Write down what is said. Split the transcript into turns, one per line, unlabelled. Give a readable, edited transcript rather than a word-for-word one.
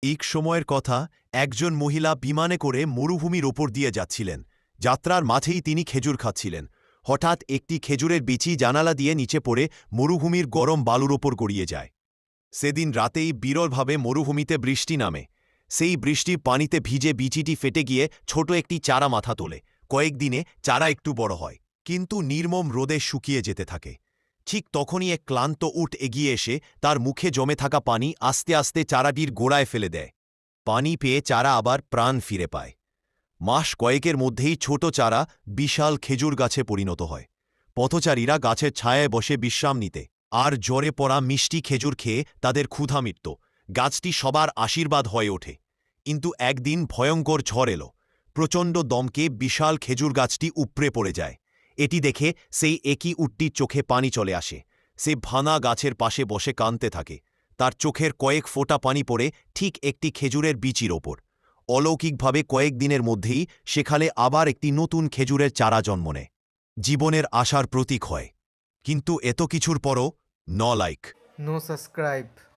এক সময়ের কথা, একজন মহিলা বিমানে করে মরুভূমির ওপর দিয়ে যাচ্ছিলেন। যাত্রার মাঝেই তিনি খেজুর খাচ্ছিলেন। হঠাৎ একটি খেজুরের বিচি জানালা দিয়ে নিচে পড়ে মরুভূমির গরম বালুর ওপর গড়িয়ে যায়। সেদিন রাতেই বিরলভাবে মরুভূমিতে বৃষ্টি নামে। সেই বৃষ্টির পানিতে ভিজে বিচিটি ফেটে গিয়ে ছোট একটি চারা মাথা তোলে। কয়েকদিনে চারা একটু বড় হয়, কিন্তু নির্মম রোদে শুকিয়ে যেতে থাকে। ঠিক তখনই এক ক্লান্ত উট এগিয়ে এসে তার মুখে জমে থাকা পানি আস্তে আস্তে চারাটির গোড়ায় ফেলে দেয়। পানি পেয়ে চারা আবার প্রাণ ফিরে পায়। মাস কয়েকের মধ্যেই ছোট চারা বিশাল খেজুর গাছে পরিণত হয়। পথচারীরা গাছের ছায়ায় বসে বিশ্রাম নিতে আর জ্বরে পড়া মিষ্টি খেজুর খেয়ে তাদের ক্ষুধা মিটত। গাছটি সবার আশীর্বাদ হয়ে ওঠে। কিন্তু একদিন ভয়ঙ্কর ঝড় এলো। প্রচণ্ড দমকে বিশাল খেজুর গাছটি উপড়ে পড়ে যায়। এটি দেখে সেই একই উটটির চোখে পানি চলে আসে। সে ভাঙা গাছের পাশে বসে কাঁদতে থাকে। তার চোখের কয়েক ফোঁটা পানি পড়ে ঠিক একটি খেজুরের বিচির ওপর। অলৌকিকভাবে কয়েকদিনের মধ্যেই সেখানে আবার একটি নতুন খেজুরের চারা জন্ম নেয়। জীবনের আশার প্রতীক হয়। কিন্তু এত কিছুর পরও লাইক,
No subscribe.